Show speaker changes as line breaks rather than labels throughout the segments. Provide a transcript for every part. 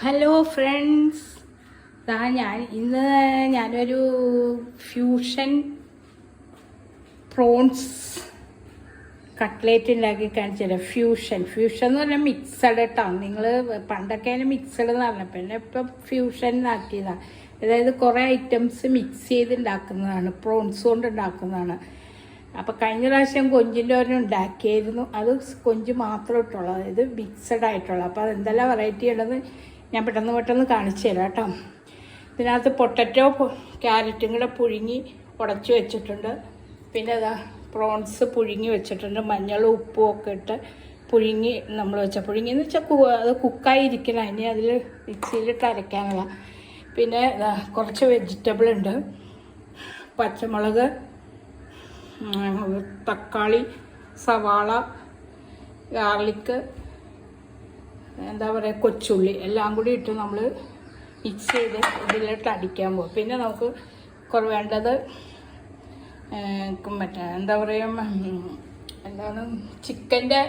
Hello friends, ഞാനൊരു fusion prawns cutlet ഉണ്ടാക്കി കാണിച്ചുതരാം. ഫ്യൂഷൻ എന്ന് പറഞ്ഞാൽ മിക്സഡ് കേട്ടോ. നിങ്ങൾ പണ്ടൊക്കെ അതിന് മിക്സഡ് എന്ന് പറഞ്ഞ പിന്നെ ഇപ്പം ഫ്യൂഷൻ ആക്കിയതാണ്. അതായത് കുറേ ഐറ്റംസ് മിക്സ് ചെയ്ത് ഉണ്ടാക്കുന്നതാണ്, പ്രോൺസ് കൊണ്ട് ഉണ്ടാക്കുന്നതാണ്. അപ്പോൾ കഴിഞ്ഞ പ്രാവശ്യം കൊഞ്ചിൻ്റെ ഒരെണ്ണം ഉണ്ടാക്കിയായിരുന്നു. അത് കൊഞ്ച് മാത്രം ഇട്ടുള്ളൂ, അതായത് മിക്സഡ് ആയിട്ടുള്ളത്. അപ്പോൾ അതെന്തെല്ലാം വെറൈറ്റി ഉള്ളത് ഞാൻ പെട്ടെന്ന് കാണിച്ചു തരാം കേട്ടോ. ഇതിനകത്ത് പൊട്ടറ്റോ ക്യാരറ്റും കൂടെ പുഴുങ്ങി ഉടച്ച് വെച്ചിട്ടുണ്ട്. പിന്നെ അതാ പ്രോൺസ് പുഴുങ്ങി വെച്ചിട്ടുണ്ട്. മഞ്ഞളും ഉപ്പും ഒക്കെ ഇട്ട് പുഴുങ്ങി നമ്മൾ പുഴുങ്ങിയെന്ന് വെച്ചാൽ അത് കുക്കായിരിക്കണം. അതിന് അതിൽ മിക്സിയിലിട്ട് അരയ്ക്കാനുള്ള. പിന്നെ കുറച്ച് വെജിറ്റബിൾ ഉണ്ട്, പച്ചമുളക്, തക്കാളി, സവാള, ഗാർലിക്ക്, എന്താ പറയുക, കൊച്ചുള്ളി എല്ലാം കൂടി ഇട്ട് നമ്മൾ മിക്സ് ചെയ്ത് ഇതിലിട്ട് അടിക്കാൻ പോകും. പിന്നെ നമുക്ക് വേണ്ടത് മറ്റേ എന്താ പറയുക, എന്താണ്, ചിക്കൻ്റെ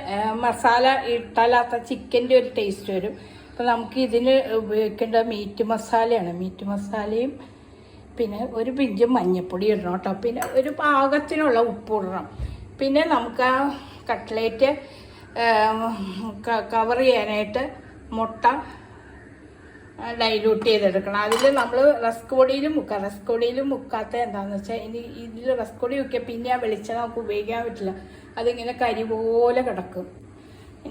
മസാല ഇട്ടാലാത്ത ചിക്കൻ്റെ ഒരു ടേസ്റ്റ് വരും. അപ്പോൾ നമുക്ക് ഇതിന് ഉപയോഗിക്കേണ്ട മീറ്റ് മസാലയാണ്. മീറ്റ് മസാലയും പിന്നെ ഒരു പിഞ്ച് മഞ്ഞൾപ്പൊടി ഇടണം കേട്ടോ. പിന്നെ ഒരു പാകത്തിനുള്ള ഉപ്പ് ഇടണം. പിന്നെ നമുക്ക് ആ കട്ട്ലേറ്റ് കവർ ചെയ്യാനായിട്ട് മുട്ട ഡൈല്യൂട്ട് ചെയ്തെടുക്കണം. അതിൽ നമ്മൾ റസ്ക് പൊടിയിലും മുക്കാത്ത എന്താണെന്ന് വെച്ചാൽ ഇതിൽ റസ്ക് പൊടി മുക്കിയാൽ പിന്നെ ആ വെളിച്ചെണ്ണ നമുക്ക് ഉപയോഗിക്കാൻ പറ്റില്ല. അതിങ്ങനെ കരി പോലെ കിടക്കും.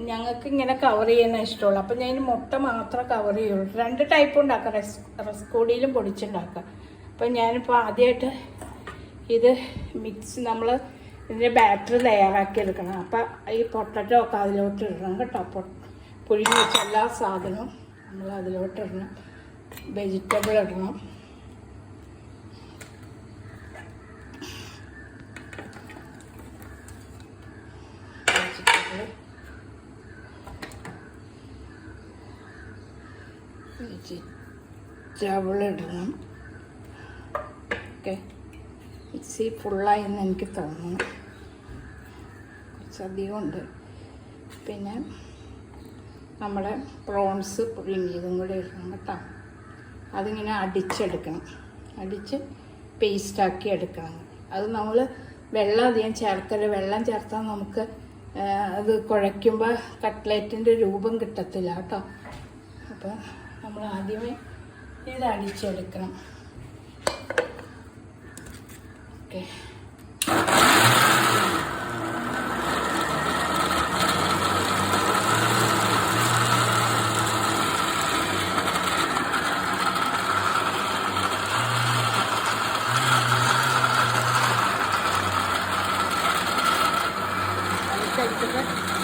ഞങ്ങൾക്ക് ഇങ്ങനെ കവർ ചെയ്യുന്ന ഇഷ്ടമുള്ളൂ. അപ്പം ഞാൻ മുട്ട മാത്രം കവർ ചെയ്യുള്ളൂ. 2 ടൈപ്പ് ഉണ്ടാക്കാം, റസ്ക് പൊടിയിലും പൊടിച്ചുണ്ടാക്കാം. അപ്പം ഞാനിപ്പോൾ ആദ്യമായിട്ട് ഇത് നമ്മൾ ഇതിൻ്റെ ബാറ്ററി തയ്യാറാക്കി എടുക്കണം. അപ്പം ഈ പൊട്ടറ്റോ ഒക്കെ അതിലോട്ട് ഇടണം കേട്ടോ. പുഴുങ്ങി വെച്ച എല്ലാ സാധനവും നമ്മൾ അതിലോട്ട് ഇടണം. വെജിറ്റബിൾ ഇടണം. വെജിറ്റബിൾ ഇടണം. ഓക്കെ, മിക്സി ഫുള്ളായെന്ന് എനിക്ക് തോന്നുന്നു, കുറച്ചധികം ഉണ്ട്. പിന്നെ നമ്മുടെ പ്രോൺസ് പുഴുങ്ങിയതും കൂടെ ഇടണം കേട്ടോ. അതിങ്ങനെ അടിച്ചെടുക്കണം, അടിച്ച് പേസ്റ്റാക്കി എടുക്കണം. അത് നമ്മൾ വെള്ളം അധികം ചേർക്കരുത്. വെള്ളം ചേർത്താൽ നമുക്ക് അത് കുഴയ്ക്കുമ്പോൾ കട്ട്ലേറ്റിൻ്റെ രൂപം കിട്ടത്തില്ല കേട്ടോ. അപ്പോൾ നമ്മൾ ആദ്യമേ ഇത് അടിച്ചെടുക്കണം. ഓക്കെ,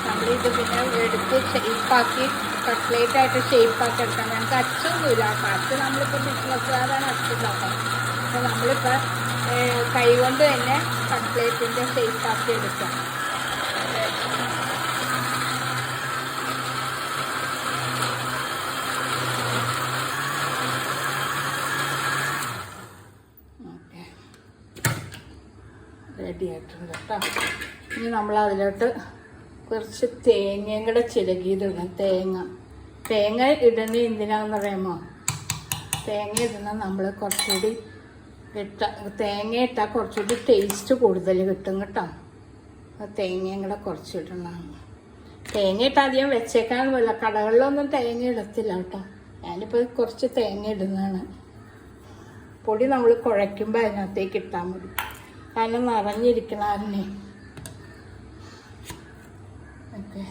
നമ്മളിത് പിന്നെ എടുത്ത് ഷേപ്പാക്കി കട്ട്ലേറ്റായിട്ട് ഷേപ്പാക്കി എടുക്കാം. ഞങ്ങൾക്ക് അച്ചൊന്നുമില്ല. അച്ച് നമ്മളിപ്പോൾ ബിസിനസ്സുകാരാണ് അച്ചുണ്ടാക്കാം. അപ്പോൾ നമ്മളിപ്പോൾ കൈകൊണ്ട് തന്നെ കട്ട്ലേറ്റിൻ്റെ ഷേപ്പാക്കി എടുക്കാം. ഓക്കെ, റെഡി ആയിട്ടുണ്ട് കേട്ടോ. ഇനി നമ്മൾ അതിലോട്ട് കുറച്ച് തേങ്ങയും കൂടെ ചിരകിയിടണം. തേങ്ങ ഇടുന്ന എന്തിനാണെന്ന് അറിയാമോ? തേങ്ങ ഇടുന്ന നമ്മൾ കുറച്ചുകൂടി തേങ്ങ ഇട്ടാൽ കുറച്ചുകൂടി ടേസ്റ്റ് കൂടുതൽ കിട്ടും കേട്ടോ. തേങ്ങയും കൂടെ കുറച്ചിടണം. തേങ്ങ ഇട്ടാൽ അധികം വെച്ചേക്കാൻ പോല, കടകളിലൊന്നും തേങ്ങ ഇടത്തില്ല കേട്ടോ. ഞാനിപ്പോൾ കുറച്ച് തേങ്ങ ഇടുന്നതാണ്. പൊടി നമ്മൾ കുഴയ്ക്കുമ്പോൾ അതിനകത്തേക്ക് ഇട്ടാൽ മതി, കാരണം നിറഞ്ഞിരിക്കണേ. ഓക്കെ,